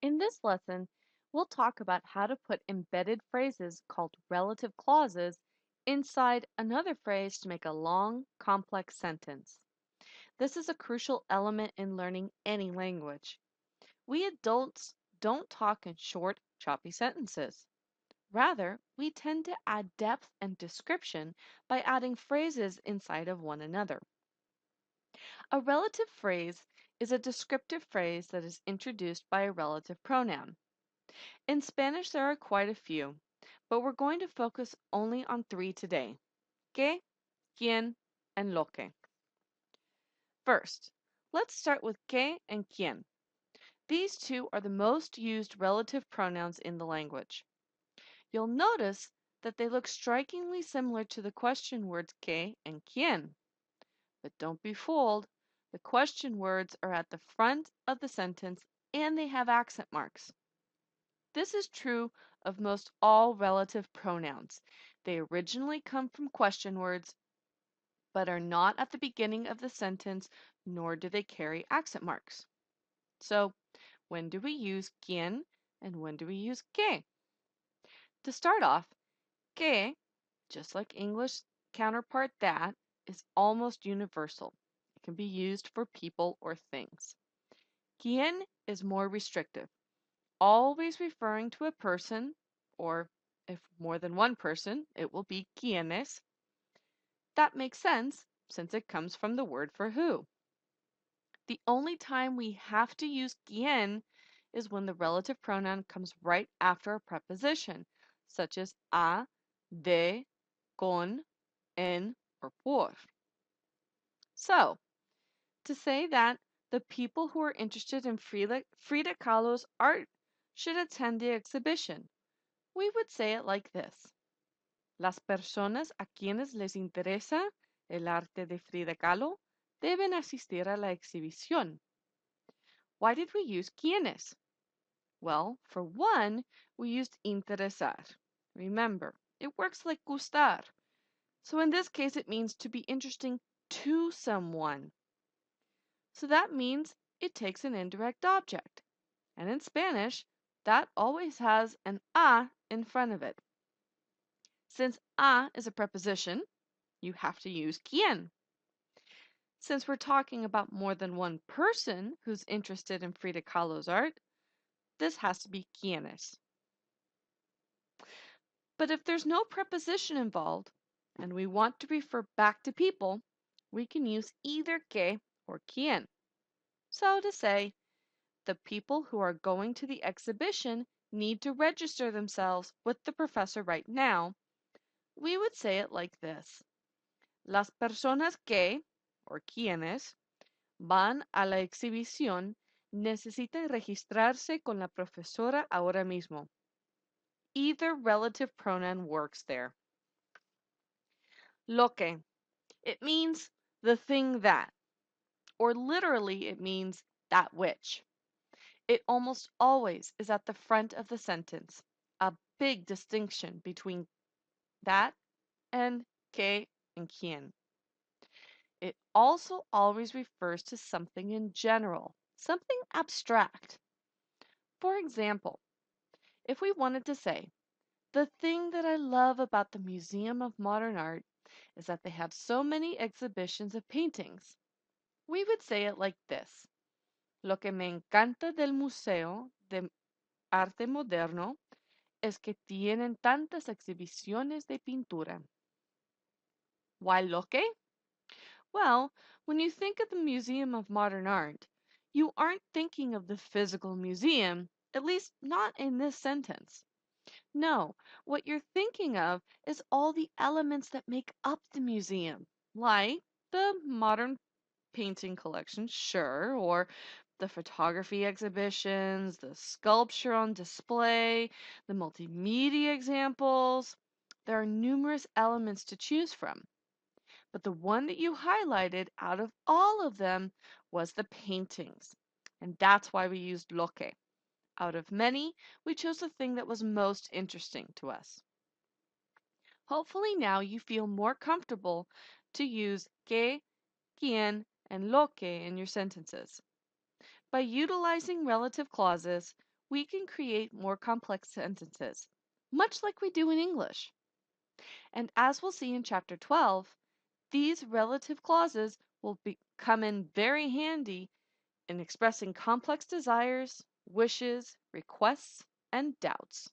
In this lesson, we'll talk about how to put embedded phrases called relative clauses inside another phrase to make a long, complex sentence. This is a crucial element in learning any language. We adults don't talk in short, choppy sentences. Rather, we tend to add depth and description by adding phrases inside of one another. A relative phrase is a descriptive phrase that is introduced by a relative pronoun. In Spanish, there are quite a few, but we're going to focus only on three today: que, quien, and lo que. First, let's start with que and quien. These two are the most used relative pronouns in the language. You'll notice that they look strikingly similar to the question words que and quien. But don't be fooled. The question words are at the front of the sentence and they have accent marks. This is true of most all relative pronouns. They originally come from question words, but are not at the beginning of the sentence, nor do they carry accent marks. So, when do we use quien and when do we use que? To start off, que, just like English counterpart that, is almost universal. It can be used for people or things. Quien is more restrictive, always referring to a person, or if more than one person, it will be quienes. That makes sense since it comes from the word for who. The only time we have to use quien is when the relative pronoun comes right after a preposition, such as a, de, con, en, or por. So, to say that the people who are interested in Frida Kahlo's art should attend the exhibition, we would say it like this: Las personas a quienes les interesa el arte de Frida Kahlo deben asistir a la exhibición. Why did we use quienes? Well, for one, we used interesar. Remember, it works like gustar. So in this case, it means to be interesting to someone. So that means it takes an indirect object. And in Spanish, that always has an a in front of it. Since a is a preposition, you have to use quien. Since we're talking about more than one person who's interested in Frida Kahlo's art, this has to be quienes. But if there's no preposition involved, and we want to refer back to people, we can use either que or quien. So to say, the people who are going to the exhibition need to register themselves with the professor right now, we would say it like this: Las personas que, or quienes, van a la exhibición necesitan registrarse con la profesora ahora mismo. Either relative pronoun works there. Lo que. It means the thing that, or literally it means that which. It almost always is at the front of the sentence, a big distinction between that and que and quien. It also always refers to something in general, something abstract. For example, if we wanted to say, the thing that I love about the Museum of Modern Art is that they have so many exhibitions of paintings, we would say it like this: Lo que me encanta del Museo de Arte Moderno es que tienen tantas exhibiciones de pintura. Why lo que? Well, when you think of the Museum of Modern Art, you aren't thinking of the physical museum, at least not in this sentence. No, what you're thinking of is all the elements that make up the museum, like the modern painting collection, sure, or the photography exhibitions, the sculpture on display, the multimedia examples. There are numerous elements to choose from, but the one that you highlighted out of all of them was the paintings. And that's why we used lo que. Out of many, we chose the thing that was most interesting to us. Hopefully now you feel more comfortable to use que, quien, and lo que in your sentences. By utilizing relative clauses, we can create more complex sentences, much like we do in English. And as we'll see in Chapter 12, these relative clauses will come in very handy in expressing complex desires, wishes, requests, and doubts.